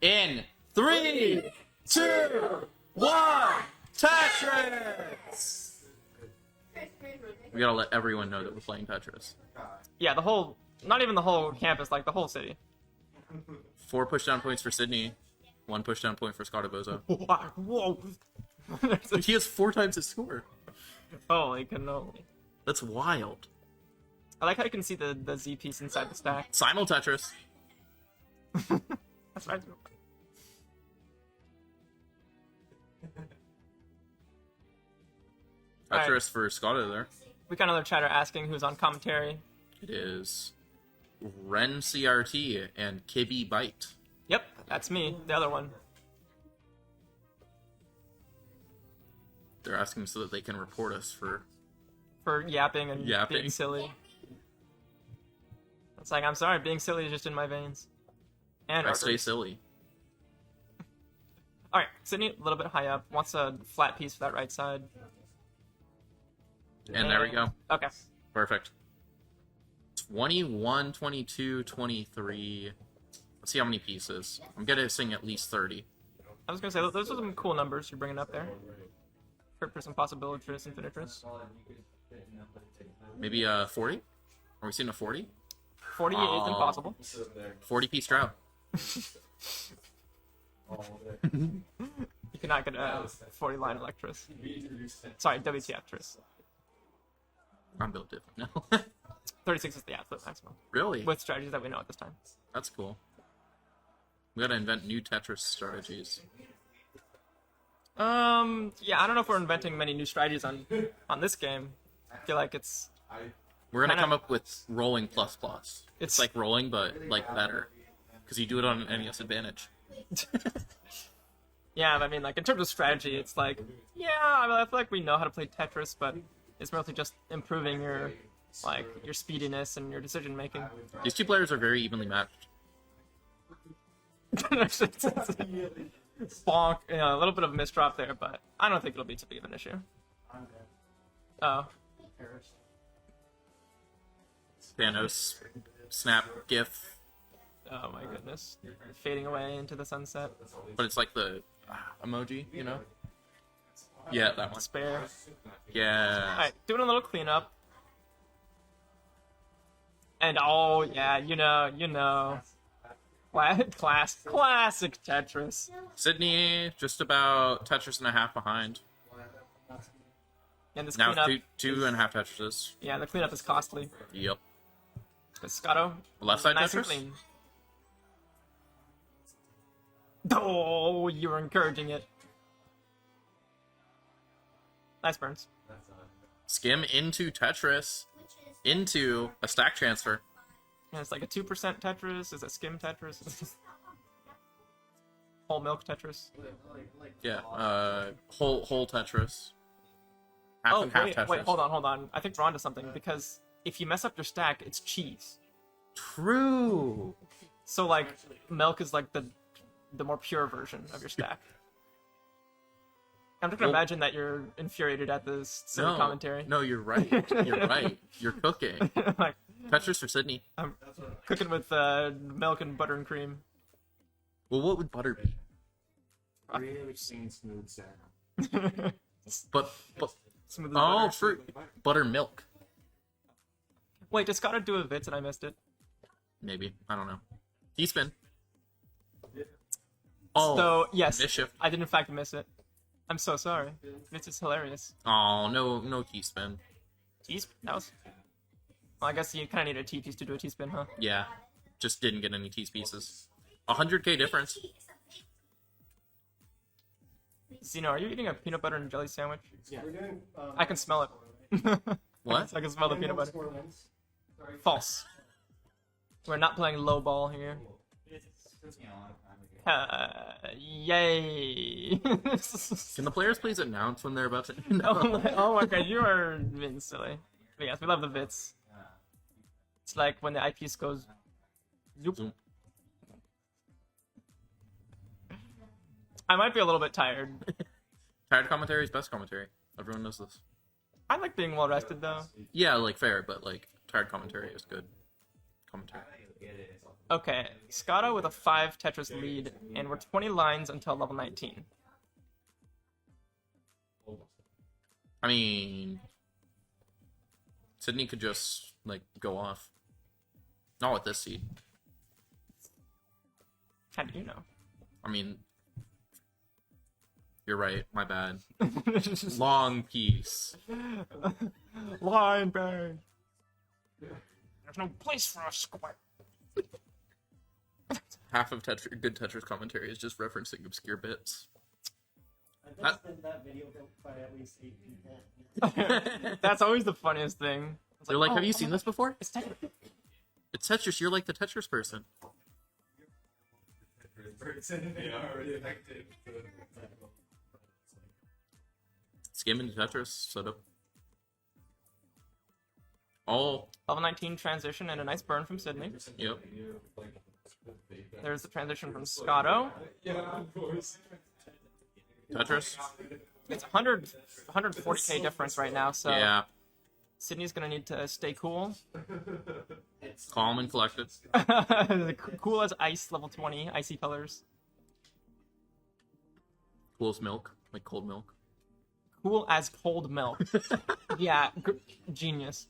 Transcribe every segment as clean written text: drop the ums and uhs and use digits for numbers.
In 3, 2, 1, Tetris! We gotta let everyone know that we're playing Tetris. Yeah, the whole, not even the whole campus, like the whole city. 4 pushdown points for Sidney. 1 pushdown point for Scotto. Whoa. He has 4 times his score. Holy cannoli. That's wild. I like how you can see the Z piece inside the stack. Simul Tetris. That's right. Tetris for Scotto there. We got another chatter asking who's on commentary. It is Wren CRT and Kibi Bite. Yep, that's me, the other one. They're asking so that they can report us for yapping and being silly. It's like, I'm sorry, being silly is just in my veins. And I stay silly. Alright, Sidney, a little bit high up, wants a flat piece for that right side. And there we go. Okay. Perfect. 21, 22, 23. Let's see how many pieces. I'm guessing at least 30. I was going to say, those are some cool numbers you're bringing up there. For some possibilities and Tetris. Maybe 40? Are we seeing a 40? 40 is impossible. 40-piece drought. You cannot get a 40-line Electris. Sorry, WTF Tris. I'm built different now. 36 is the absolute maximum. Really? With strategies that we know at this time. That's cool. We gotta invent new Tetris strategies. Yeah, I don't know if we're inventing many new strategies on this game. I feel like it's... We're gonna come up with rolling plus. It's like rolling, but like better. Because you do it on an NES Advantage. Yeah, I mean, like, in terms of strategy, it's like, yeah, I mean, I feel like we know how to play Tetris, but it's mostly just improving your, like, your speediness and your decision-making. These two players are very evenly matched. Bonk, you know, a little bit of a misdrop there, but I don't think it'll be too big of an issue. Oh. Thanos, snap, gif. Oh my goodness. Fading away into the sunset. But it's like the emoji, you know? Yeah, that one. Despair. Yeah. Alright, doing a little cleanup. And oh, yeah, you know. Classic Tetris. Sidney, just about Tetris and a half behind. And this Now cleanup... two and a half Tetrises. Yeah, the cleanup is costly. Yep. But Scotto, Left side nice Tetris? and clean. Oh, you were encouraging it. Nice burns. Skim into Tetris. Into a stack transfer. And it's like a 2% Tetris, is a skim Tetris. Whole milk Tetris. Yeah, whole Tetris. Half and half Tetris. Wait, hold on. I think we're onto something, because if you mess up your stack, it's cheese. True. So, like, milk is like the more pure version of your stack. I'm just gonna imagine that you're infuriated at this silly commentary. No, you're right. You're right. You're cooking. Like, Tetris for Sidney. I'm cooking with milk and butter and cream. Well, what would butter be? Really smooth sound. But Smooth as oh, butter. fruit buttermilk. Wait, does Scotto do a Vitz and I missed it? Maybe, I don't know. T-spin. Oh, So, yes, mischief. I did in fact miss it. I'm so sorry. Vitz is hilarious. Oh, no T-spin. T-spin? That was... Well, I guess you kind of need a T-piece to do a T-spin, huh? Yeah, just didn't get any T-pieces. 100k difference. Zeno, are you eating a peanut butter and jelly sandwich? Yeah. I can smell it. What? I can smell the peanut butter. False. We're not playing low ball here. Yay! Can the players please announce when they're about to... Oh my god, you are being silly. But yes, we love the bits. It's like when the eyepiece goes... Zoop. Zoom. I might be a little bit tired. Tired commentary is best commentary. Everyone knows this. I like being well rested though. Yeah, like fair, but like tired commentary is good commentary. Okay, Scotto with a 5 Tetris lead, and we're 20 lines until level 19. I mean, Sidney could just, like, go off. Not with this seed. How do you know? I mean, you're right. My bad. Long piece. Line bang. There's no place for a square. Half of good Tetris commentary is just referencing obscure bits. I think it's been that video built by at least 8 people. That's always the funniest thing. It's They're like, oh, have you seen this before? It's Tetris. It's Tetris. You're like the Tetris person. They are already affected. Skim into Tetris setup. Oh, Level 19 transition and a nice burn from Sidney. yep. There's the transition from Scotto. Yeah, of course. Tetris. It's 140k difference right now, so Yeah. Sidney's gonna need to stay cool. Calm and collected. Cool as ice, level 20, icy colors. Cool as milk, like cold milk. Cool as cold milk. Yeah, genius.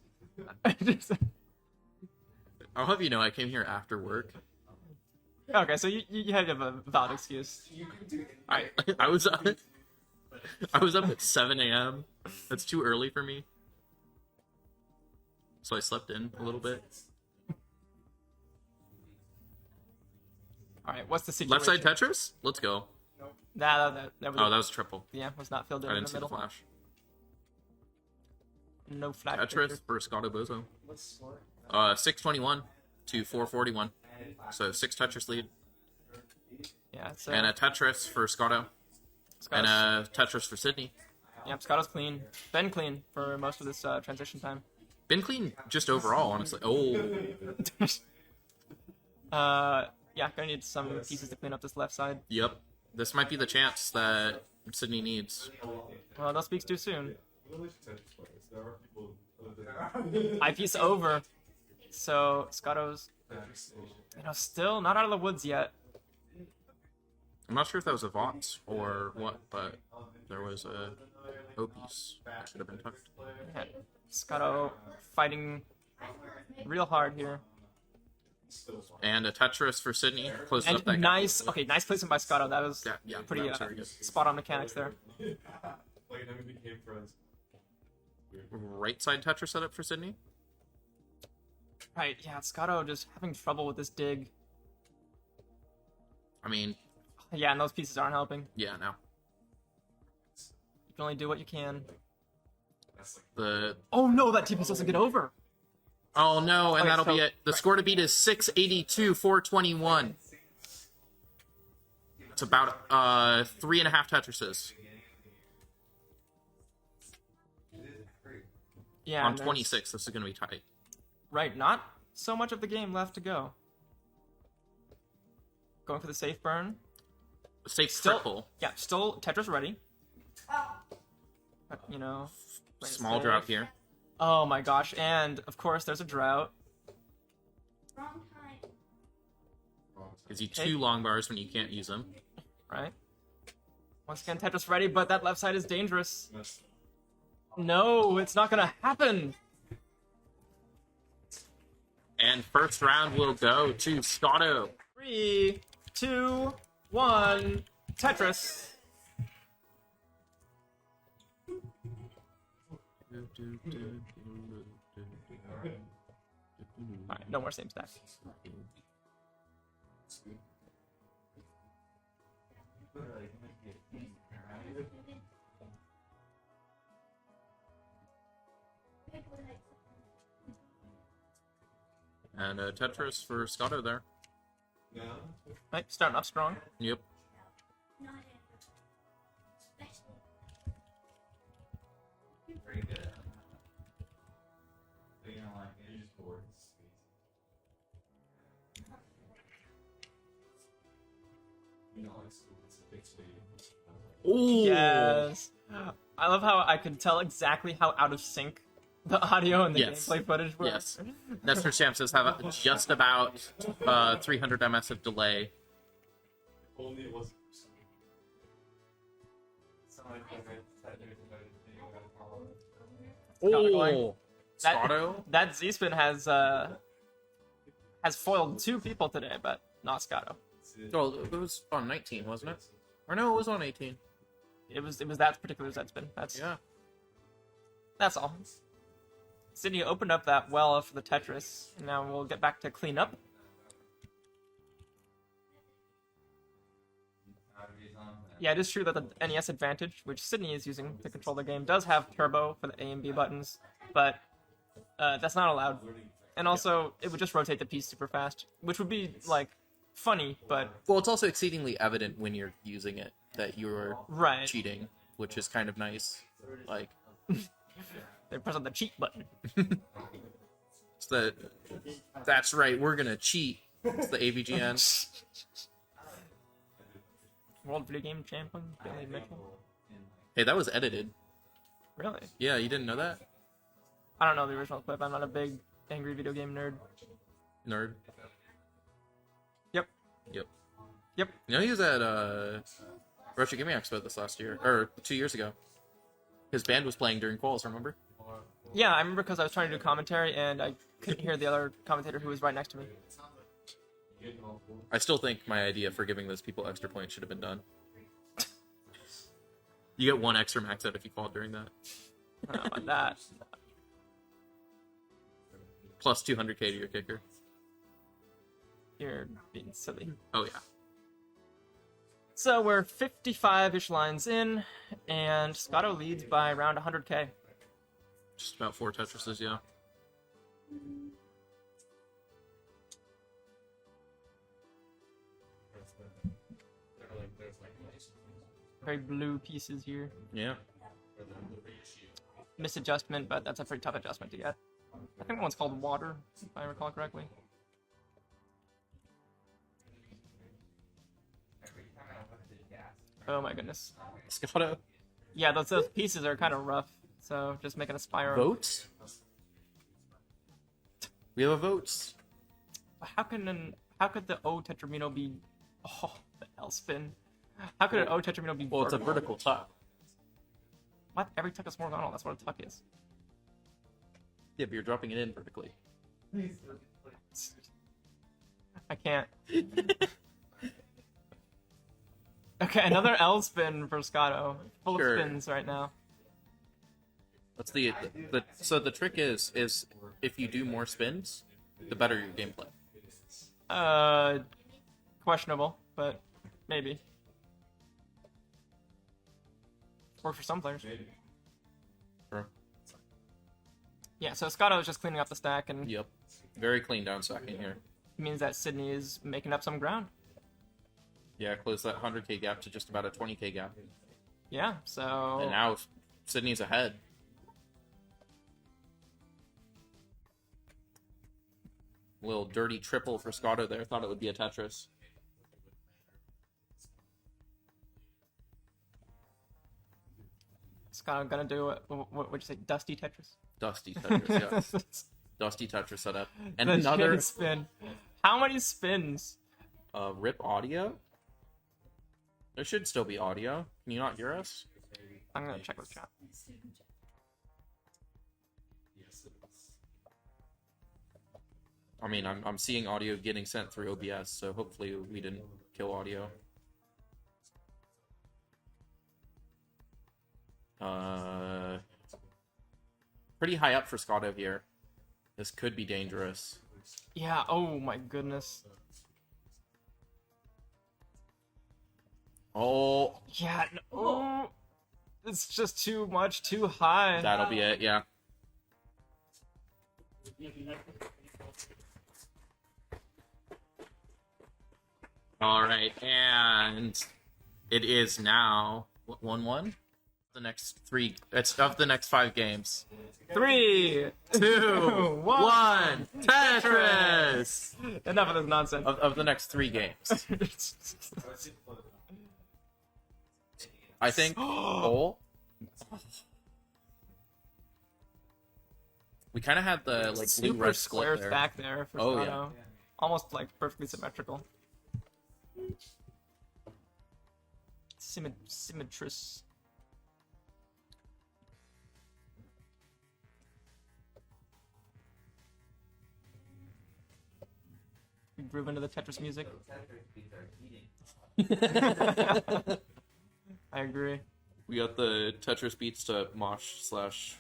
I'll have you know, I came here after work. Okay, so you had a valid excuse. I was up. I was up at 7 a.m. That's too early for me. So I slept in a little bit. All right, what's the situation? Left side Tetris? Let's go. That was, Oh, that was triple. yeah, was not filled in I in didn't the see the middle. flash. No flash. Tetris for Scotto Bozo. What's the score? 621 to 441. So 6 Tetris lead. Yeah, so And a Tetris for Scotto. And a Tetris for Sidney. yeah, Scotto's clean. Been clean for most of this transition time. Been clean just overall, honestly. Oh, Yeah, gonna need some pieces to clean up this left side. yep. This might be the chance that Sidney needs. Well, no speaks too soon. Eyepiece over. So Scotto's, still not out of the woods yet. I'm not sure if that was a Vought or what, but there was a O-piece that should have been tucked. Yeah, Scotto fighting real hard here. And a Tetris for Sidney. Closes up that And gap. nice, okay, nice placement by Scotto. That was Yeah, pretty that was very good. spot on mechanics there. Like, then we became friends. Right side Tetris setup for Sidney. Right, yeah, Scotto just having trouble with this dig. I mean, Yeah, and those pieces aren't helping. yeah, no. You can only do what you can. The Oh no, that T-piece doesn't get over. oh no, and Okay, that'll so- be it. The score to beat is 682, 421. It's about 3.5 Tetrises Yeah, on and there's- 26. This is gonna be tight. Right, not so much of the game left to go. Going for the safe burn. Safe Still, triple. yeah, still Tetris ready. But, you know, play it Small safe. drop here. Oh my gosh, and of course there's a drought. Wrong time. Gives you 2 long bars when you can't use them. Right? Once again, Tetris ready, but that left side is dangerous. No, it's not gonna happen. And first round will go to Scotto. 3, 2, 1, Tetris. Alright, no more same stack. And a Tetris for Scotto there. Right, starting off strong. Yep. Pretty good. But you know, like, you're just bored. You know, it's a big stadium. Ooh. Yes. I love how I could tell exactly how out of sync The audio and the Yes. gameplay footage were. Yes. Nestor Champ says have just about 300 ms of delay. Only it was. Somebody that Oh, That- Scotto? That Z-spin has foiled 2 people today, but not Scotto. Well, it was on 19, wasn't it? Or no, it was on 18. It was that particular Z-spin. That's all. Sidney opened up that well for the Tetris, and now we'll get back to clean up. Yeah, it is true that the NES Advantage, which Sidney is using to control the game, does have turbo for the A and B buttons, but that's not allowed. And also, it would just rotate the piece super fast, which would be, like, funny, but... Well, it's also exceedingly evident when you're using it that you're Right. cheating, which is kind of nice. Like, They press on the cheat button. it's that's right, we're gonna cheat. It's the AVGN. World Video Game Champion, Billy Mitchell. Hey, that was edited. Really? Yeah, you didn't know that? I don't know the original clip. I'm not a big angry video game nerd. Nerd. Yep. Yep. Yep. You know, he was at Redshurt Gaming Expo this last year, or 2 years ago. His band was playing during quals, remember? Yeah, I remember because I was trying to do commentary and I couldn't hear the other commentator who was right next to me. I still think my idea for giving those people extra points should have been done. You get 1 extra max out if you called during that. I don't know about that. Plus 200k to your kicker. You're being silly. Oh, yeah. So we're 55-ish lines in, and Scotto leads by around 100k. Just about 4 Tetrises, yeah. Very blue pieces here. Yeah. Misadjustment, but that's a pretty tough adjustment to get. I think that one's called water, if I recall correctly. Oh my goodness. Scotto. Yeah, those pieces are kind of rough, so just making a spiral. Votes? We have a votes. How could the O tetramino be? Oh, the L spin. How could an O tetramino be? Well, it's a vertical tuck. What? Every tuck is horizontal. That's what a tuck is. Yeah, but you're dropping it in vertically. I can't. Okay, another L spin for Scotto. Full Sure. of spins right now. That's so the trick is if you do more spins, the better your gameplay. Questionable, but maybe. Works for some players. Sure. Yeah, so Scotto is just cleaning up the stack, and Yep. Very clean down stacking here. it means that Sidney is making up some ground. Yeah, close that 100k gap to just about a 20k gap. Yeah, so... And now Sydney's ahead. Little dirty triple for Scotto there. Thought it would be a Tetris. Scotto gonna do what would you say, Dusty Tetris? Dusty Tetris, yeah. Dusty Tetris setup. And The another chin spin. How many spins? rip audio. There should still be audio. Can you not hear us? I'm gonna check with chat. I mean, I'm seeing audio getting sent through OBS, so hopefully we didn't kill audio. Pretty high up for Scotto here. This could be dangerous. Yeah, oh my goodness. Oh, Yeah, no, oh, it's just too much, too high. that'll be it, yeah. Alright, and it is now, what, 1-1? The next 3, it's of the next 5 games. 3, 2, 1, Tetris! Enough of this nonsense. Of the next 3 games. I think, oh, We kind of had the like Super blue-red square split there. stack there for Oh, Scotto. yeah. Almost like perfectly symmetrical. Symmetris. We groove into the Tetris music. I agree. We got the Tetris beats to mosh slash.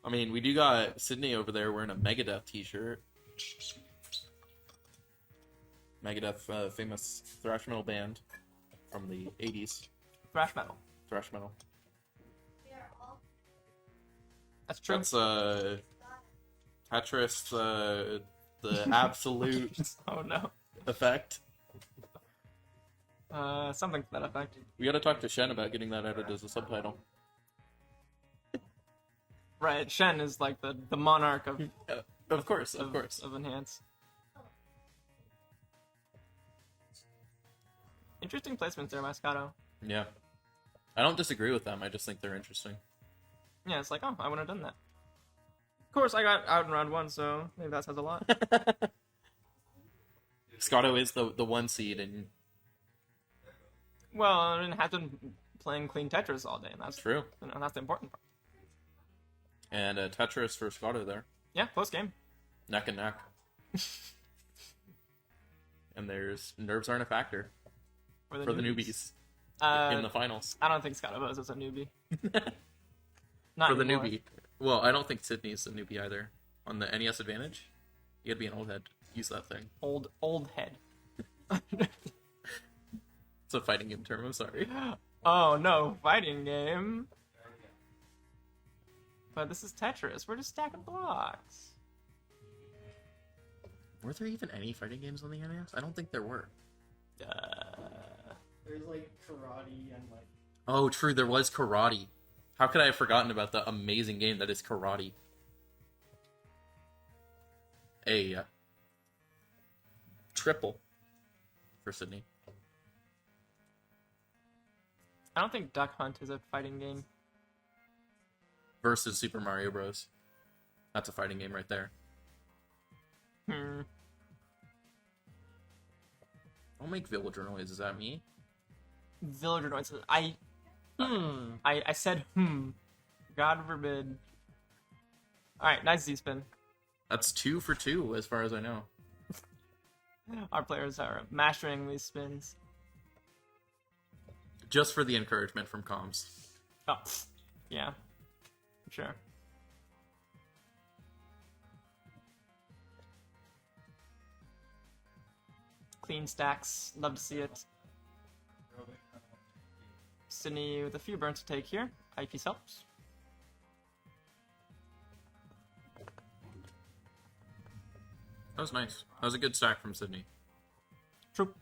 I mean, we do got Sidney over there wearing a Megadeth t-shirt. Megadeth, famous thrash metal band from the 80s. Thrash metal. Thrash metal. That's true. That's Tetris, the absolute Oh no. effect. Something to that effect. We gotta talk to Shen about getting that added as a subtitle. Right, Shen is like the monarch of Of course, of course. of Enhance. Interesting placements there, by Scotto. Yeah. I don't disagree with them, I just think they're interesting. Yeah, it's like, oh, I wouldn't have done that. Of course, I got out in round 1, so maybe that says a lot. Scotto is the one seed, and Well, I didn't have to playing clean Tetris all day, and that's true. that's the important part. And Tetris for Scotto there. Yeah, close game. Neck and neck. And there's nerves aren't a factor For the for the newbies Uh, in the finals. I don't think Scotto poses a newbie. Not For the anymore. newbie. Well, I don't think Sidney's a newbie either. On the NES Advantage, you gotta be an old head. Use that thing. Old head. It's a fighting game term, I'm sorry. Oh no, fighting game. But this is Tetris. We're just stacking blocks. Were there even any fighting games on the NES? I don't think there were. There's like karate and like Oh, true, there was Karate. How could I have forgotten about the amazing game that is Karate? A triple for Sidney. I don't think Duck Hunt is a fighting game. Versus Super Mario Bros. That's a fighting game right there. Don't make villager noise, is that me? Villager noises. I said God forbid. Alright, nice Z-spin. That's 2 for 2, as far as I know. Our players are mastering these spins. Just for the encouragement from comms. Oh, yeah. Sure. Clean stacks. Love to see it. Sidney with a few burns to take here. Eyepiece helps. That was nice. That was a good stack from Sidney. True.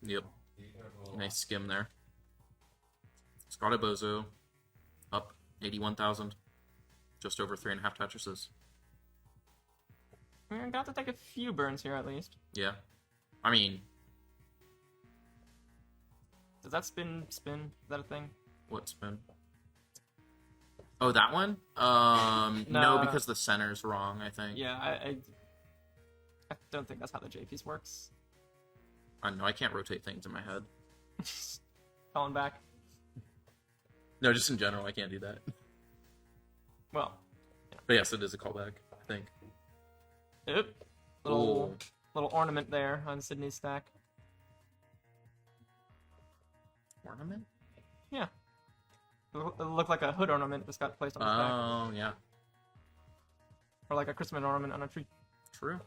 Yep. Nice skim there. Scotto Bozo. Up 81,000. Just over 3.5 Tetrises. We got to take a few burns here at least. Yeah. I mean, Does that spin? Is that a thing? what spin? Oh, that one? No, because the center's wrong, I think. Yeah, I don't think that's how the J piece works. I know, I can't rotate things in my head. Calling back. No, just in general, I can't do that. Well, But yes, it is a callback, I think. oop. Little ornament there on Sidney's stack. Ornament? Yeah. It looked like a hood ornament that's got placed on the stack. Oh, yeah. Or like a Christmas ornament on a tree. True.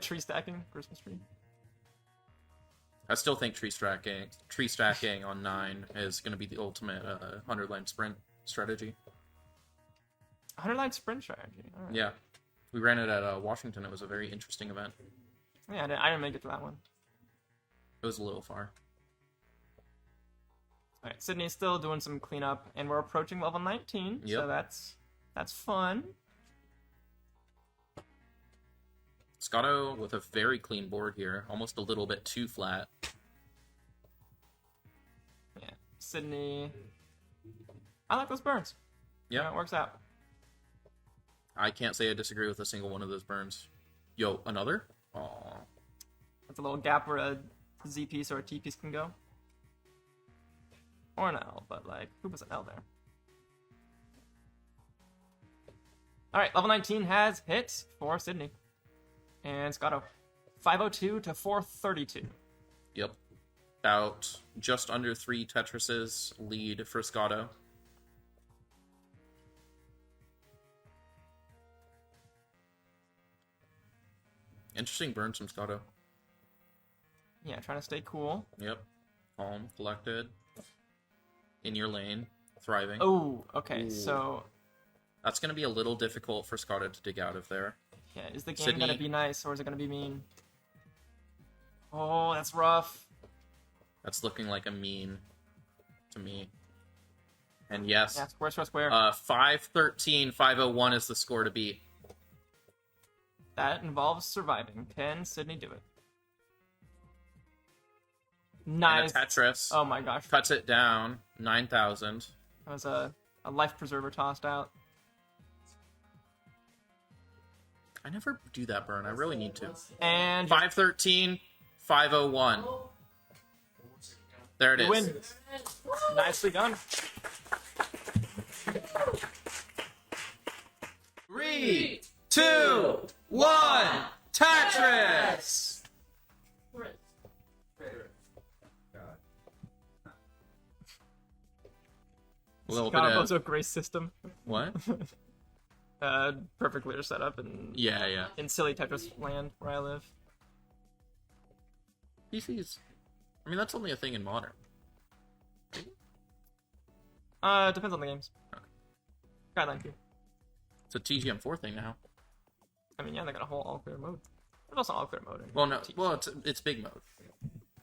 Tree stacking? Christmas tree? I still think tree stacking on 9 is going to be the ultimate 100-line sprint strategy. 100-line sprint strategy. All right. Yeah. We ran it at Washington. It was a very interesting event. Yeah, I didn't make it to that one. It was a little far. Alright, Sidney's still doing some cleanup, and we're approaching level 19, so Yep. that's fun. Scotto with a very clean board here, almost a little bit too flat. Yeah, Sidney. I like those burns. Yeah, It works out. I can't say I disagree with a single one of those burns. Yo, another? Aw. That's a little gap where a Z piece or a T piece can go. Or an L, but like, who was an L there? Alright, level 19 has hit for Sidney. And Scotto. 502 to 432. Yep. About just under 3 Tetrises lead for Scotto. Interesting burns from Scotto. Yeah, trying to stay cool. Yep. Calm, collected. In your lane. Thriving. Oh, okay, Ooh. so... That's going to be a little difficult for Scotto to dig out of there. Yeah, is the game Sidney. gonna be nice, or is it gonna be mean? Oh, that's rough. That's looking like a mean to me. And yes, Yeah, square, square, square. 513, 501 is the score to beat. That involves surviving. Can Sidney do it? And Nice. a Tetris Oh my gosh. cuts it down, 9,000. That was a life preserver tossed out. I never do that burn. I really need to. And 513, 501. There it you is. win. Nicely done. 3, 2, 1, Tetris! A little bit Scotto's of... a grace system. What? Perfect leader setup in Yeah. in silly Tetris land where I live. PCs. I mean, that's only a thing in modern. Depends on the games. Guideline too. It's a TGM4 thing now. I mean, yeah, they got a whole all clear mode. There's also all clear mode. In Well, no. TCG. Well, it's big mode.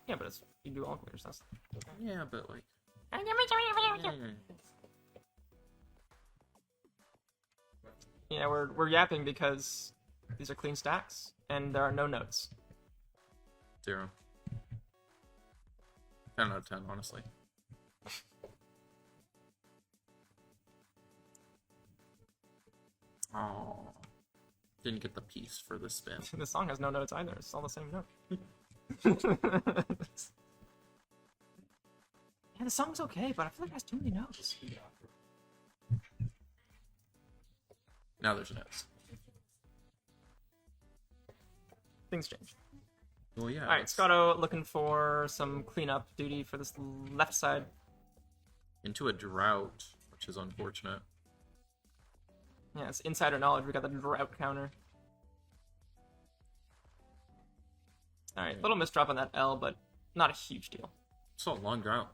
Yeah, but it's you do all clear stuff. Yeah, but like... Yeah, we're yapping because these are clean stacks and there are no notes. 0. 10 out of 10, honestly. Oh, didn't get the piece for the spin. This song has no notes either. It's all the same note. Yeah, the song's okay, but I feel like it has too many notes. Now there's notes. Things change. Well, yeah. Alright, it's Scotto looking for some cleanup duty for this left side. into a drought, which is unfortunate. Yeah, it's insider knowledge. We got the drought counter. Alright, little misdrop on that L, but not a huge deal. So a long drought.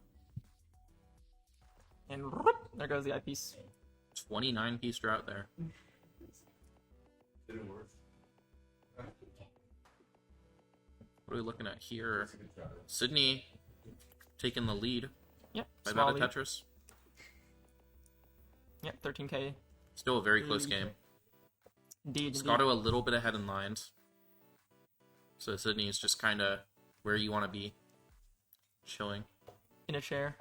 And whoop, there goes the eyepiece. 29 piece drought there. Didn't work. What are we looking at here? Sidney taking the lead Yep, by small about a lead. Tetris. Yep, 13k. Still a very close Lead. game. Indeed, indeed. Scotto a little bit ahead in lines. So Sidney is just kind of where you want to be. Chilling. In a chair.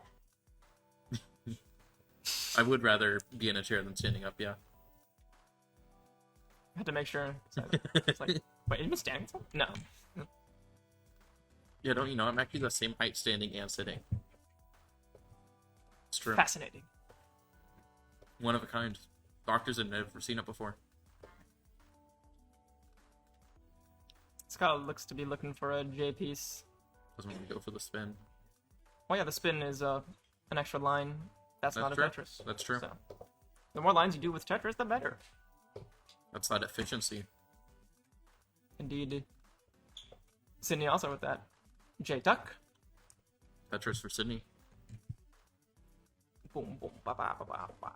I would rather be in a chair than standing up, yeah. I had to make sure. So it's like, wait, are you standing? No. Yeah, don't you know? I'm actually the same height standing and sitting. It's true. Fascinating. One of a kind. Doctors have never seen it before. Scotto looks to be looking for a J piece. Doesn't want to go for the spin. Oh yeah, the spin is an extra line. That's not a true. Tetris. That's true. So, the more lines you do with Tetris, the better. That's that efficiency. Indeed. Sidney also with that. J tuck. Tetris for Sidney. Boom, boom, ba ba ba ba ba.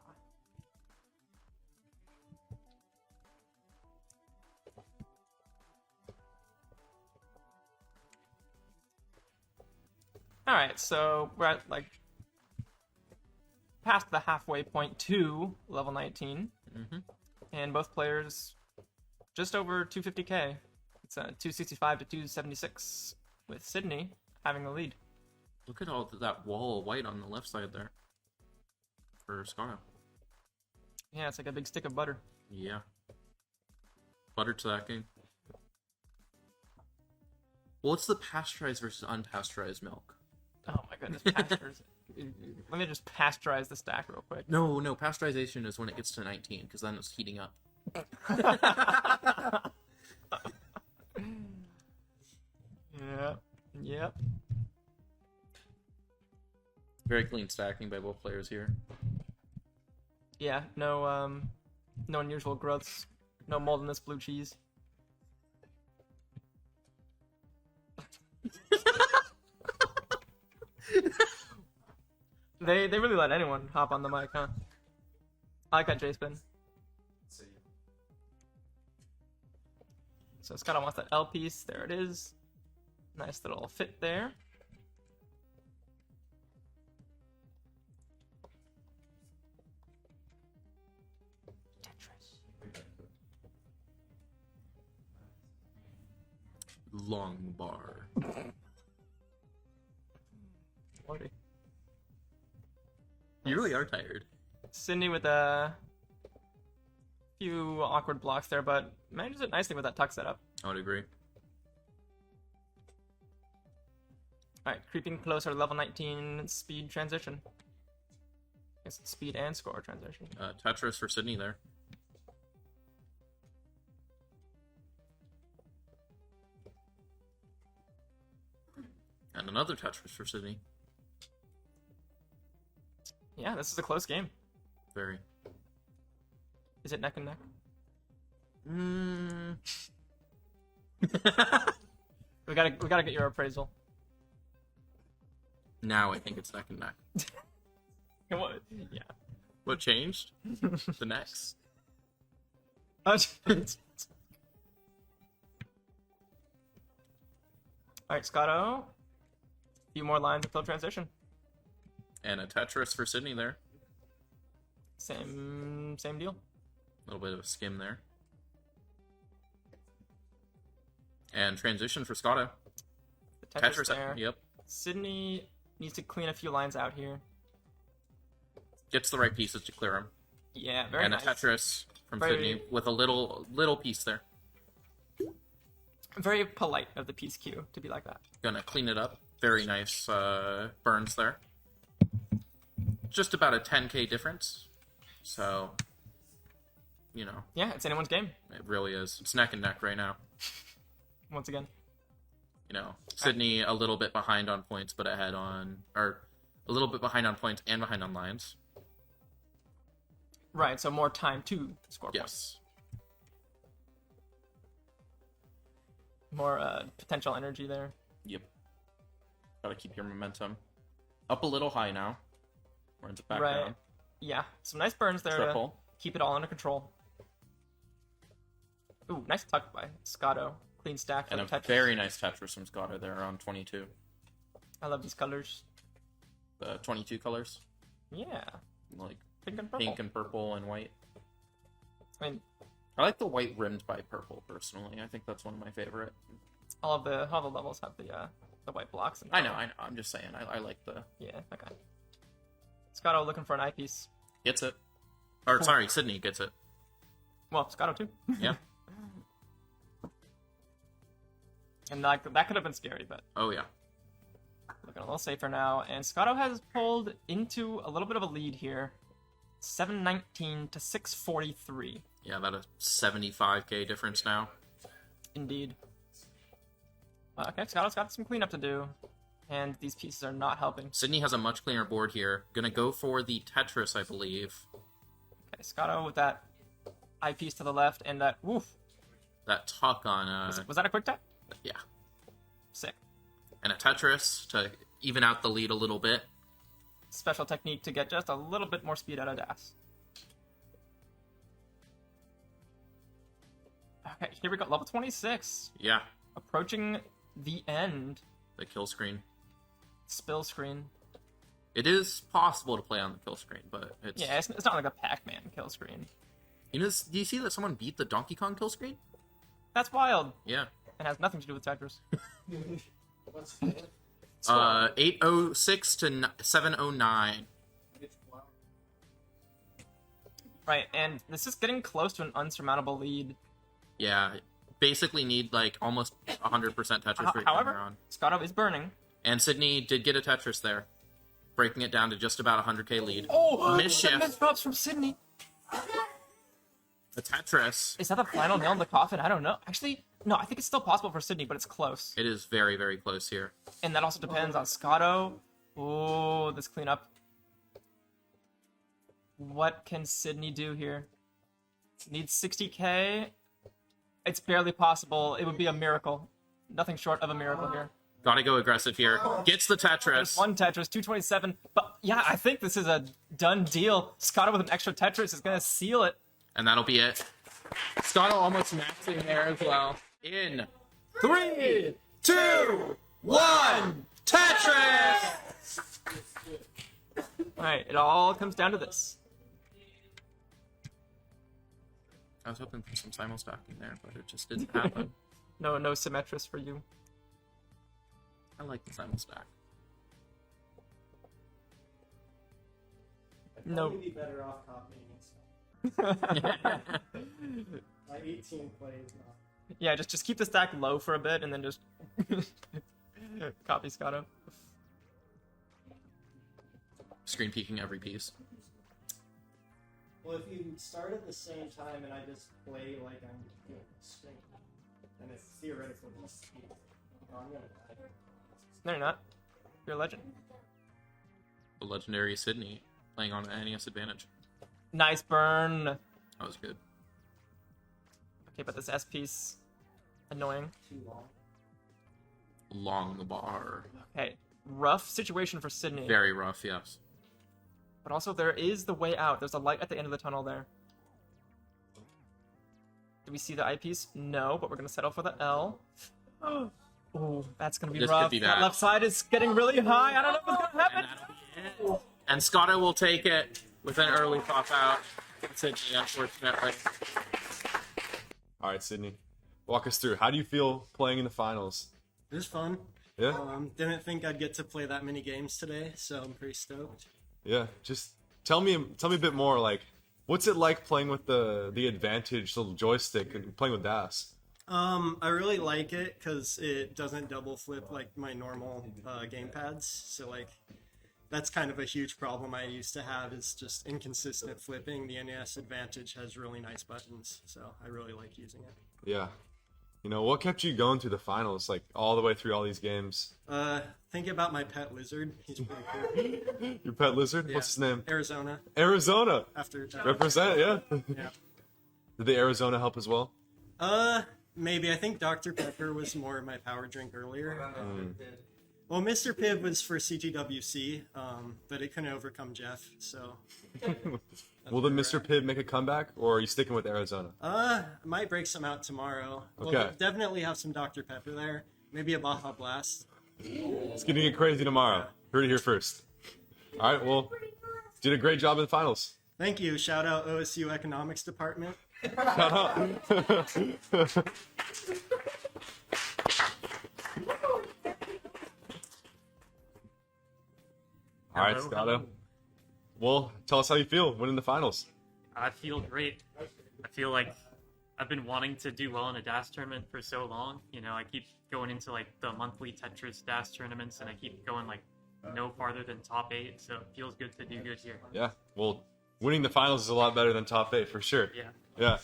Alright, so we're at like past the halfway point to level 19. Mm-hmm. And both players just over 250k. It's 265 to 276 with Sidney having the lead. Look at all that wall of white on the left side there. For Scotto. Yeah, it's like a big stick of butter. Yeah. Butter to that game. Well, it's the pasteurized versus unpasteurized milk. Oh my goodness, pasteurs. Let me just pasteurize the stack real quick. No, pasteurization is when it gets to 19, because then it's heating up. Yep. Very clean stacking by both players here. Yeah, no unusual growths. No mold in this blue cheese. They really let anyone hop on the mic, huh? I like that J-spin. So Scotto wants that L piece. There it is. Nice little fit there. Tetris. Long bar. Lordy. You really are tired. Sidney with a few awkward blocks there, but manages it nicely with that tuck setup. I would agree. Alright, creeping closer to level 19 speed transition. I guess it's speed and score transition. Tetris for Sidney there. And another Tetris for Sidney. Yeah, this is a close game. Very. Is it neck and neck? We gotta get your appraisal. Now I think it's neck and neck. What? Yeah. What changed? The next. Alright, Scotto. A few more lines until transition. And a Tetris for Sidney there. Same deal. A little bit of a skim there. And transition for Scotto. The Tetris there. Yep. Sidney needs to clean a few lines out here. Gets the right pieces to clear them. Yeah, very and nice. a Tetris from Very- Sidney with a little piece there. Very polite of the piece queue to be like that. Gonna clean it up. Very nice burns there. Just about a 10k difference. So, you know, Yeah, it's anyone's game. it really is. It's neck and neck right now. Once again. You know, Sidney a little bit behind on points, but ahead on, or a little bit behind on points and behind on lines. Right, so more time to score points. Yes. More potential energy there. Yep. Gotta keep your momentum. Up a little high now. Burns it back Right. down. Yeah, some nice burns there Triple. to keep it all under control. Ooh, nice tuck by Scotto. Clean stack for And the a Tetris. very nice Tetris from Scotto there on 22. I love these colors. The 22 colors. Yeah, Like pink and purple. pink and purple and white. I mean, I like the white rimmed by purple, personally. I think that's one of my favorite. all the levels have the white blocks. And I know. I'm just saying. I like the... Yeah, okay. Scotto looking for an eyepiece. Gets it. Or, sorry, Sidney gets it. Well, Scotto too. Yeah. And that could have been scary, but Oh, yeah. looking a little safer now. And Scotto has pulled into a little bit of a lead here. 719 to 643. Yeah, about a 75k difference now. Indeed. Okay, Scotto's got some cleanup to do. And these pieces are not helping. Sidney has a much cleaner board here. Gonna go for the Tetris, I believe. Okay, Scotto with that eyepiece to the left and that woof. That tuck on... Was that a quick tap? Yeah. Sick. And a Tetris to even out the lead a little bit. Special technique to get just a little bit more speed out of Das. Okay, here we go. Level 26. Yeah. Approaching the end. The kill screen. Spill screen. It is possible to play on the kill screen, but it's... Yeah, it's not like a Pac-Man kill screen. You know, do you see that someone beat the Donkey Kong kill screen? That's wild. Yeah. and has nothing to do with Tetris. What's the 806 to 709. Right, and this is getting close to an unsurmountable lead. Yeah, basically need like almost 100% Tetris rate However, on. Scotto is burning. And Sidney did get a Tetris there, breaking it down to just about 100k lead. Oh, Mischief. Miss drops from Sidney. A Tetris. Is that the final nail in the coffin? I don't know. Actually, no, I think it's still possible for Sidney, but it's close. It is very, very close here. And that also depends on Scotto. Oh, this cleanup. What can Sidney do here? Needs 60k. It's barely possible. It would be a miracle. Nothing short of a miracle here. Gotta go aggressive here. Gets the There's Tetris. one Tetris, 227. But yeah, I think this is a done deal. Scotto with an extra Tetris is going to seal it. And that'll be it. Scotto almost maxing there as well. In 3, 2, 1, Tetris! Alright, it all comes down to this. I was hoping for some simul-stacking there, but it just didn't happen. No Symmetris for you. I like the simul-stack. I'd No. probably be better off copying and stuff. My 18 plays not. Yeah, just keep the stack low for a bit and then just copy Scotto. Screen peeking every piece. Well, if you start at the same time and I just play like I'm doing string, then it's theoretical just speed. Oh, I'm gonna die. No, you're not. You're a legend. The legendary Sidney playing on NES Advantage. Nice burn. That was good. Okay, but this S piece, annoying. Too long. Long the bar. Okay, rough situation for Sidney. Very rough, yes. But also there is the way out. There's a light at the end of the tunnel there. Do we see the eyepiece? No, but we're gonna settle for the L. Oh, that's gonna be This rough. could be That bad. left side is getting really high. I don't know what's gonna happen. And that'll be it. And Scotto will take it with an early pop out. Sidney, unfortunately. All right, Sidney, walk us through. How do you feel playing in the finals? It was fun. Yeah, Didn't think I'd get to play that many games today, so I'm pretty stoked. yeah. Just tell me a bit more. Like, what's it like playing with the Advantage little joystick and playing with DAS? I really like it because it doesn't double flip like my normal game pads. So like, that's kind of a huge problem I used to have is just inconsistent flipping. The NES Advantage has really nice buttons, so I really like using it. Yeah. You know, what kept you going through the finals, like all the way through all these games? Think about my pet lizard. He's pretty cool. Your pet lizard? Yeah. What's his name? Arizona. Arizona. After Represent, yeah. yeah. Did the Arizona help as well? Maybe. I think Dr. Pepper was more my power drink earlier. Well, Mr. Pibb was for CTWC, but it couldn't overcome Jeff, so... Will the Mr. Pibb make a comeback, or are you sticking with Arizona? I might break some out tomorrow. Okay. We'll definitely have some Dr. Pepper there. Maybe a Baja Blast. It's gonna get crazy tomorrow. Heard it here first. All right, well, did a great job in the finals. Thank you. Shout out OSU Economics Department. All right, Hello, Scotto. hello. Well, tell us how you feel winning the finals. I feel great. I feel like I've been wanting to do well in a DAS tournament for so long. You know, I keep going into like the monthly Tetris DAS tournaments, and I keep going like no farther than top 8. So it feels good to do good here. Yeah, well, winning the finals is a lot better than top 8 for sure. Yeah. Yeah.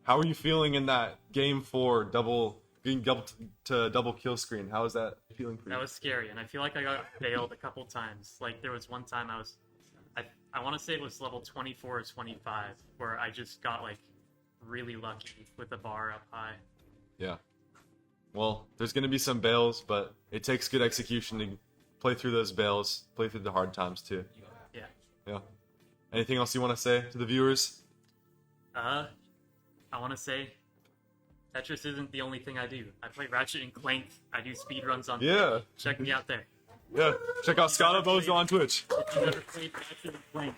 How are you feeling in that game 4 being double kill screen? How is that feeling for you? That was scary, and I feel like I got failed a couple times. Like there was one time I want to say it was level 24 or 25 where I just got like really lucky with the bar up high. Yeah. Well, there's going to be some bails, but it takes good execution to play through those bails, play through the hard times too. Yeah. Yeah. Anything else you want to say to the viewers? I want to say Tetris isn't the only thing I do. I play Ratchet and Clank. I do speedruns on Yeah. Twitch. Check me out there. Yeah. Check out Scotto Bozo on Twitch. If you've ever played Ratchet and Clank,